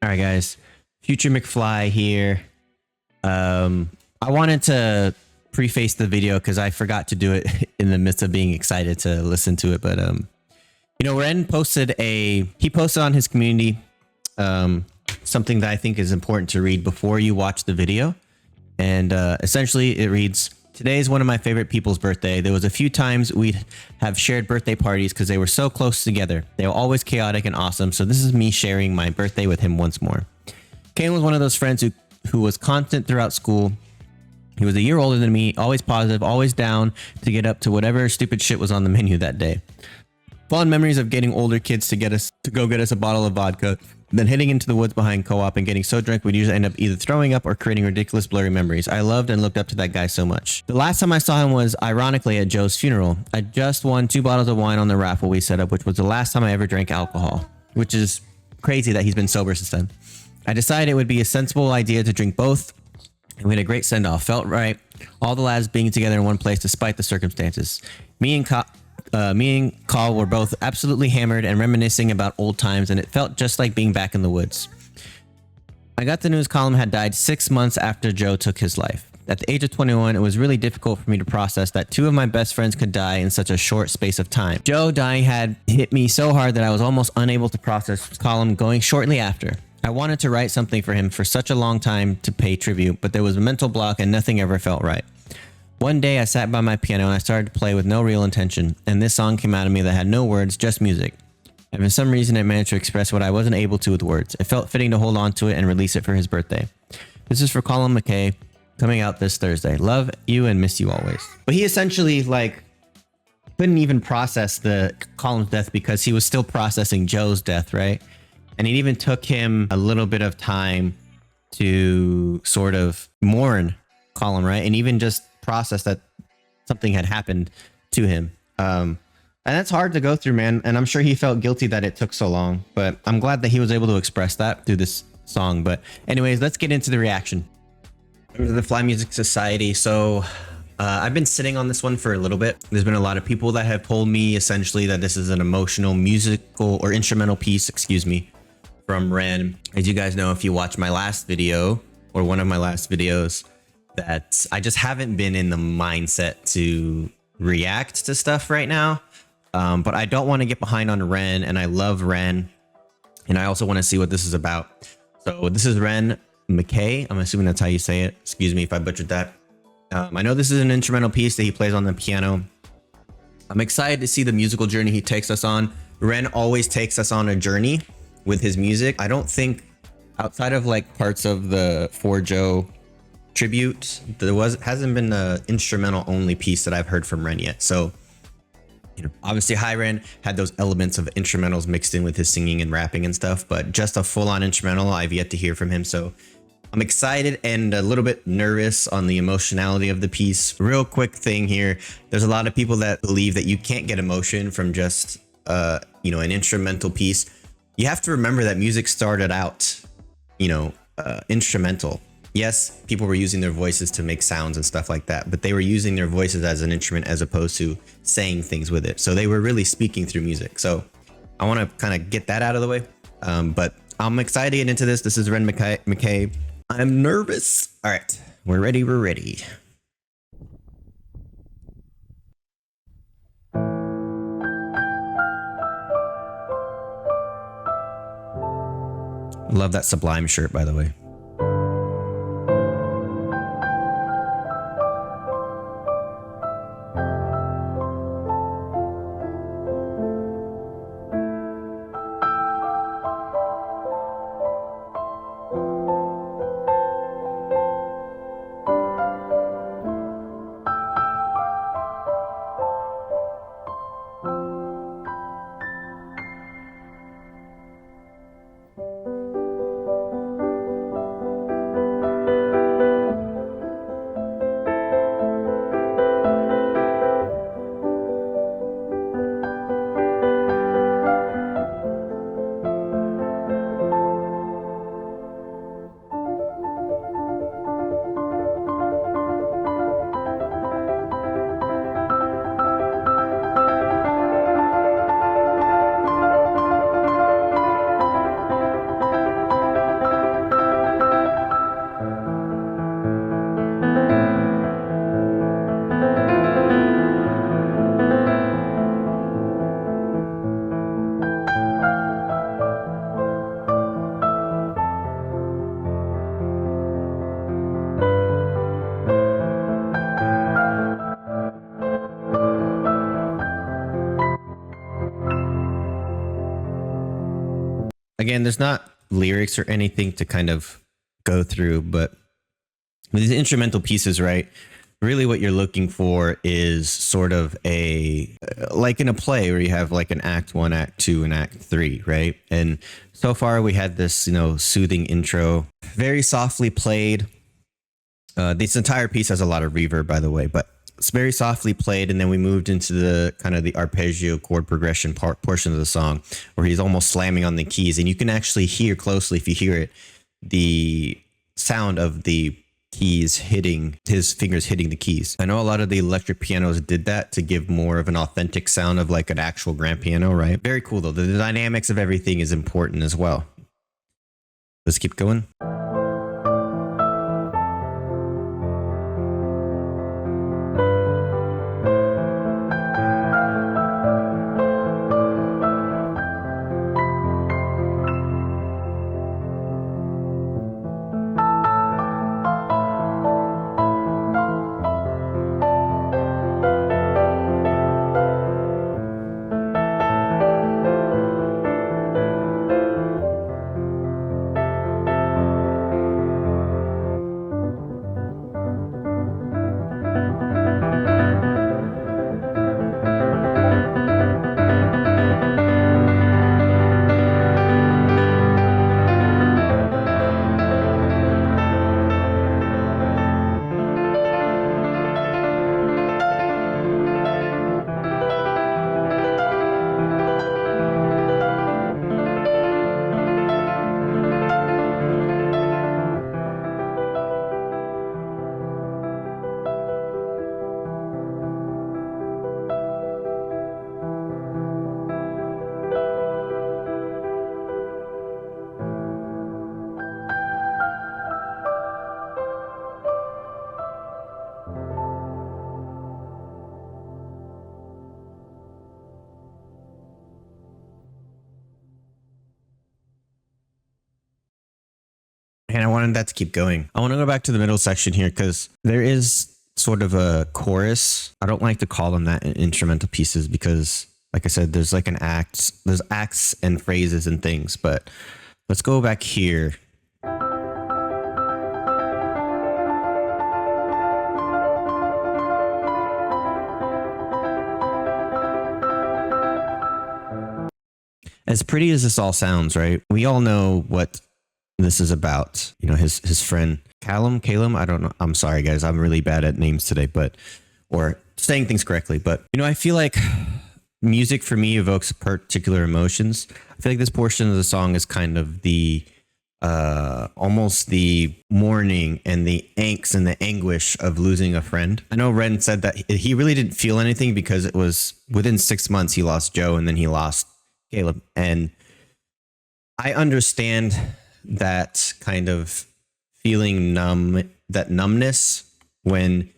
All right, guys. Future McFly here. I wanted to preface the video because I forgot to do it in the midst of being excited to listen to it. But Ren he posted on his community something that I think is important to read before you watch the video. And essentially it reads, "Today is one of my favorite people's birthday. There was a few times we'd have shared birthday parties because they were so close together. They were always chaotic and awesome. So this is me sharing my birthday with him once more. Kane was one of those friends who was constant throughout school. He was a year older than me, always positive, always down to get up to whatever stupid shit was on the menu that day. Fond memories of getting older kids to go get us a bottle of vodka, then heading into the woods behind co-op and getting so drunk we'd usually end up either throwing up or creating ridiculous blurry memories. I loved and looked up to that guy so much. The last time I saw him was ironically at Joe's funeral. I just won 2 bottles of wine on the raffle we set up, which was the last time I ever drank alcohol, which is crazy that he's been sober since then. I decided it would be a sensible idea to drink both, and we had a great send-off. Felt right. All the lads being together in one place despite the circumstances. Me and Call were both absolutely hammered and reminiscing about old times, and it felt just like being back in the woods. I got the news Collum had died 6 months after Joe took his life. At the age of 21, it was really difficult for me to process that 2 of my best friends could die in such a short space of time. Joe dying had hit me so hard that I was almost unable to process Collum going shortly after. I wanted to write something for him for such a long time to pay tribute, but there was a mental block and nothing ever felt right. One day I sat by my piano and I started to play with no real intention, and this song came out of me that had no words, just music. And for some reason it managed to express what I wasn't able to with words. It felt fitting to hold on to it and release it for his birthday. This is for Collum Mackay, coming out this Thursday. Love you and miss you always." But he essentially couldn't even process the Collum's death because he was still processing Joe's death, right? And it even took him a little bit of time to sort of mourn Collum, right? And even just process that something had happened to him. And that's hard to go through, man. And I'm sure he felt guilty that it took so long, but I'm glad that he was able to express that through this song. But anyways, let's get into the reaction. The Fly Music Society. So I've been sitting on this one for a little bit. There's been a lot of people that have told me essentially that this is an emotional musical or instrumental piece, from Ren. As you guys know, if you watch my last video or one of my last videos, that I just haven't been in the mindset to react to stuff right now. But I don't want to get behind on Ren, and I love Ren, and I also want to see what this is about. So this is Ren Mackay. I'm assuming that's how you say it. Excuse me if I butchered that. I know this is an instrumental piece that he plays on the piano. I'm excited to see the musical journey he takes us on. Ren always takes us on a journey with his music. I don't think outside of parts of the For Joe tribute, hasn't been an instrumental only piece that I've heard from Ren yet. So, obviously High Ren had those elements of instrumentals mixed in with his singing and rapping and stuff, but just a full-on instrumental I've yet to hear from him. So I'm excited and a little bit nervous on the emotionality of the piece. Real quick thing here. There's a lot of people that believe that you can't get emotion from just, an instrumental piece. You have to remember that music started out, instrumental. Yes, people were using their voices to make sounds and stuff like that, but they were using their voices as an instrument as opposed to saying things with it. So they were really speaking through music. So I want to kind of get that out of the way. But I'm excited to get into this. This is Ren Mackay. I'm nervous. All right, we're ready. We're ready. I love that Sublime shirt, by the way. Again, there's not lyrics or anything to kind of go through, but these instrumental pieces, right? Really what you're looking for is sort of a, like in a play where you have like an act one, act two, and act three, right? And so far we had this, soothing intro, very softly played. This entire piece has a lot of reverb, by the way, but it's very softly played. And then we moved into the kind of the arpeggio chord progression portion of the song where he's almost slamming on the keys. And you can actually hear closely, if you hear it, the sound of the keys hitting, his fingers hitting the keys. I know a lot of the electric pianos did that to give more of an authentic sound of like an actual grand piano, right? Very cool though. The dynamics of everything is important as well. Let's keep going. And I wanted that to keep going. I want to go back to the middle section here because there is sort of a chorus. I don't like to call them that in instrumental pieces because, like I said, there's like there's acts and phrases and things. But let's go back here. As pretty as this all sounds, right? We all know what this is about. His friend Callum, I don't know. I'm sorry guys, I'm really bad at names today, or saying things correctly, but I feel like music for me evokes particular emotions. I feel like this portion of the song is kind of the almost the mourning and the angst and the anguish of losing a friend. I know Ren said that he really didn't feel anything because it was within 6 months he lost Joe and then he lost Caleb, and I understand that kind of feeling numb, that numbness when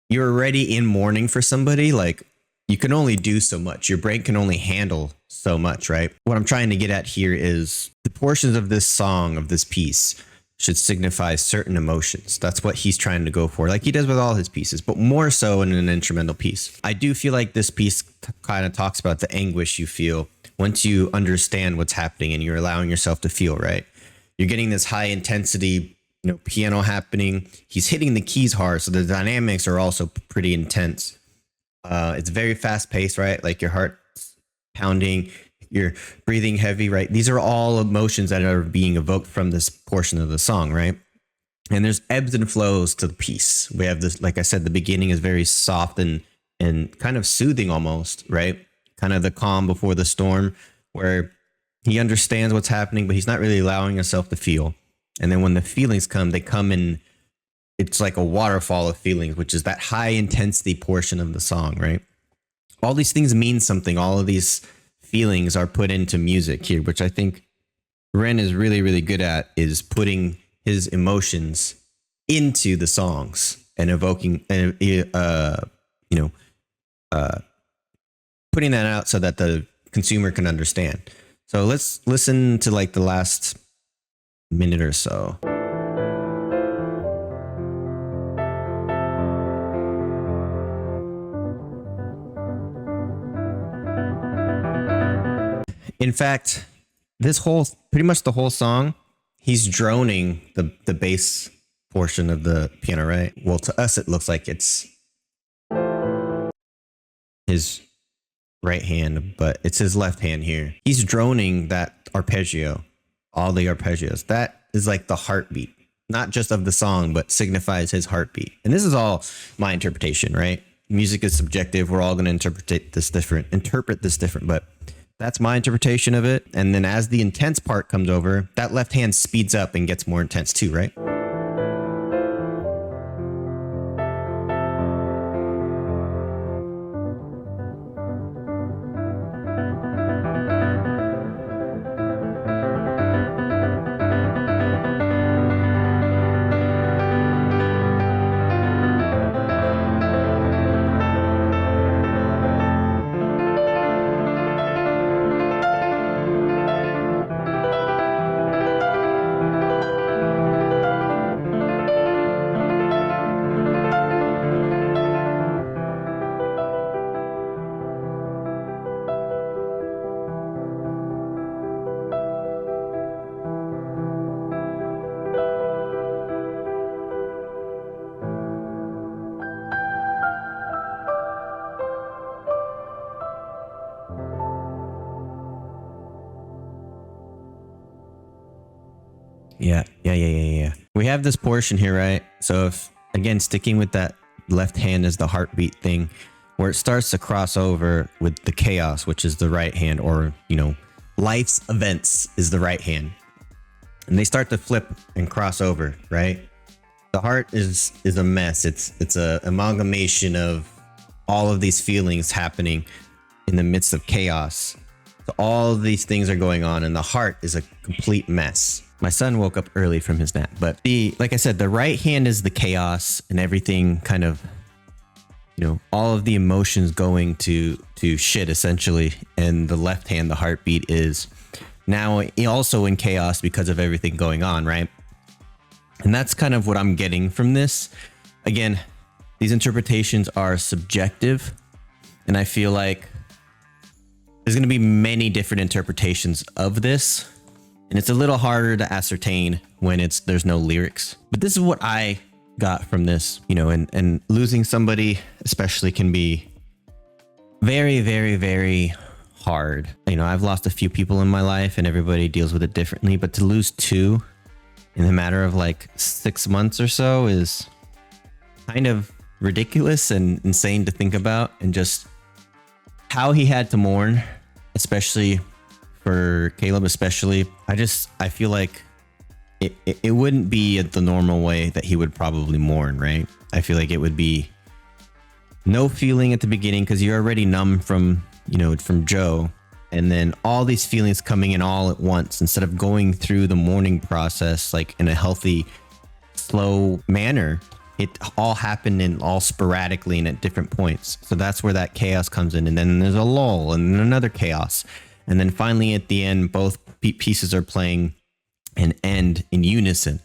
you're already in mourning for somebody. Like, you can only do so much. Your brain can only handle so much, right? What I'm trying to get at here is the portions of this song, of this piece, should signify certain emotions. That's what he's trying to go for, like he does with all his pieces, but more so in an instrumental piece. I do feel like this piece kind of talks about the anguish you feel once you understand what's happening and you're allowing yourself to feel, right? You're getting this high intensity, piano happening. He's hitting the keys hard, so the dynamics are also pretty intense. It's very fast paced, right? Like your heart's pounding, you're breathing heavy, right? These are all emotions that are being evoked from this portion of the song, right? And there's ebbs and flows to the piece. We have this, like I said, the beginning is very soft and kind of soothing almost, right? Kind of the calm before the storm, where he understands what's happening, but he's not really allowing himself to feel. And then when the feelings come, they come in, it's like a waterfall of feelings, which is that high intensity portion of the song, right? All these things mean something. All of these feelings are put into music here, which I think Ren is really, really good at, is putting his emotions into the songs and evoking, putting that out so that the consumer can understand. So let's listen to like the last minute or so. In fact, this whole pretty much the whole song, he's droning the bass portion of the piano, right? Well, to us, it looks like it's his right hand, but it's his left hand here. He's droning that arpeggio, all the arpeggios. That is like the heartbeat, not just of the song, but signifies his heartbeat. And this is all my interpretation, right? Music is subjective. We're all going to interpret this different, but that's my interpretation of it. And then as the intense part comes over, that left hand speeds up and gets more intense too, right? Yeah. We have this portion here, right? So if, again, sticking with that left hand as the heartbeat thing, where it starts to cross over with the chaos, which is the right hand, or, life's events is the right hand. And they start to flip and cross over, right? The heart is a mess. It's a amalgamation of all of these feelings happening in the midst of chaos. So all of these things are going on, and the heart is a complete mess. My son woke up early from his nap, but like I said, the right hand is the chaos and everything kind of, all of the emotions going to shit essentially. And the left hand, the heartbeat, is now also in chaos because of everything going on, right? And that's kind of what I'm getting from this. Again, these interpretations are subjective, and I feel like there's going to be many different interpretations of this. And it's a little harder to ascertain when there's no lyrics. But this is what I got from this, and losing somebody especially can be very, very, very hard. I've lost a few people in my life and everybody deals with it differently, but to lose two in a matter of like 6 months or so is kind of ridiculous and insane to think about, and just how he had to mourn, especially for Caleb, especially. I feel like it wouldn't be the normal way that he would probably mourn, right? I feel like it would be no feeling at the beginning because you're already numb from Joe, and then all these feelings coming in all at once instead of going through the mourning process like in a healthy, slow manner. It all happened in all sporadically and at different points. So that's where that chaos comes in, and then there's a lull and then another chaos. And then finally at the end, both pieces are playing and end in unison,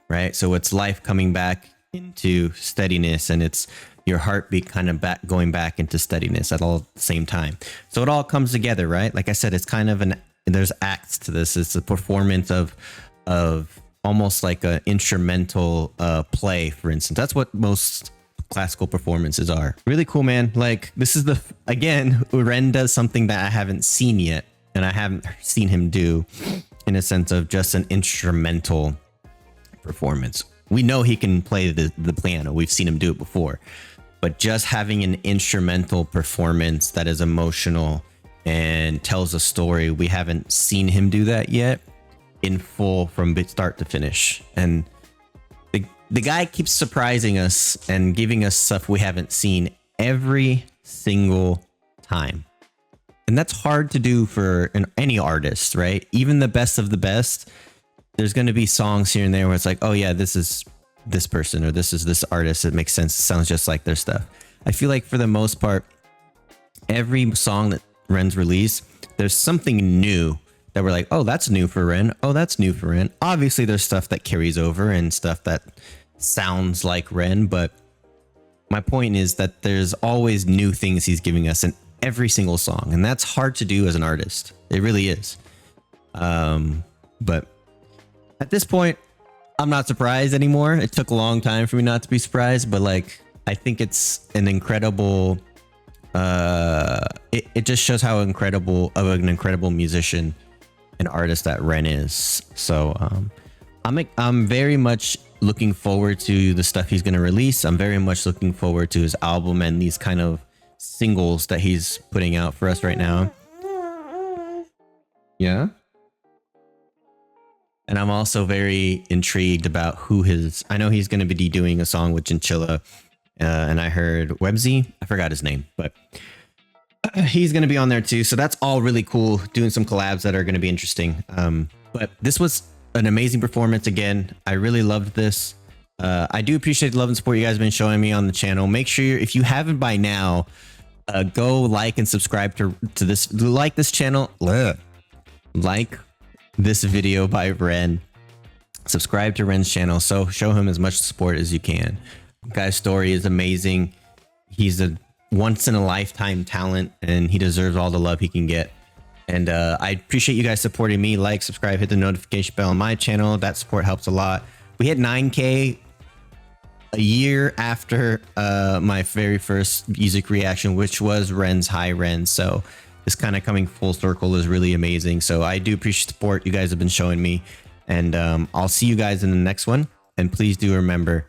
right? So it's life coming back into steadiness, and it's your heartbeat kind of going back into steadiness at all the same time. So it all comes together, right? Like I said, it's kind of there's acts to this. It's a performance of almost like an instrumental play, for instance. That's what most classical performances are. Really cool, man. Like, this is again, Ren does something that I haven't seen yet, and I haven't seen him do, in a sense of just an instrumental performance. We know he can play the piano. We've seen him do it before, but just having an instrumental performance that is emotional and tells a story, we haven't seen him do that yet in full from start to finish. And the guy keeps surprising us and giving us stuff we haven't seen every single time. And that's hard to do for any artist, right? Even the best of the best, there's going to be songs here and there where it's like, oh yeah, this is this person, or this is this artist. It makes sense. It sounds just like their stuff. I feel like for the most part, every song that Ren's released, there's something new that we're like, oh, that's new for Ren. Oh, that's new for Ren. Obviously, there's stuff that carries over and stuff that sounds like Ren, but my point is that there's always new things he's giving us in every single song, and that's hard to do as an artist. It really is. But at this point, I'm not surprised anymore. It took a long time for me not to be surprised, but like, I think it's an incredible, it just shows how incredible of an incredible musician and artist that Ren is. So, I'm very much looking forward to the stuff he's going to release. I'm very much looking forward to his album and these kind of singles that he's putting out for us right now. Yeah. And I'm also very intrigued about who I know he's going to be doing a song with Chinchilla. And I heard Websy. I forgot his name, but he's going to be on there too. So that's all really cool. Doing some collabs that are going to be interesting. But this was an amazing performance again. I really loved this. I do appreciate the love and support you guys have been showing me on the channel. Make sure if you haven't by now, go like and subscribe to this. Like this channel. Like this video by Ren. Subscribe to Ren's channel. So show him as much support as you can. Guy's story is amazing. He's a once in a lifetime talent and he deserves all the love he can get. And I appreciate you guys supporting me. Like, subscribe, hit the notification bell on my channel. That support helps a lot. We hit 9K a year after my very first music reaction, which was Ren's Hi Ren. So this kind of coming full circle is really amazing. So I do appreciate the support you guys have been showing me. And I'll see you guys in the next one. And please do remember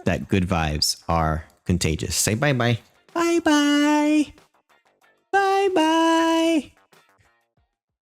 that good vibes are contagious. Say bye-bye. Bye-bye. Bye-bye.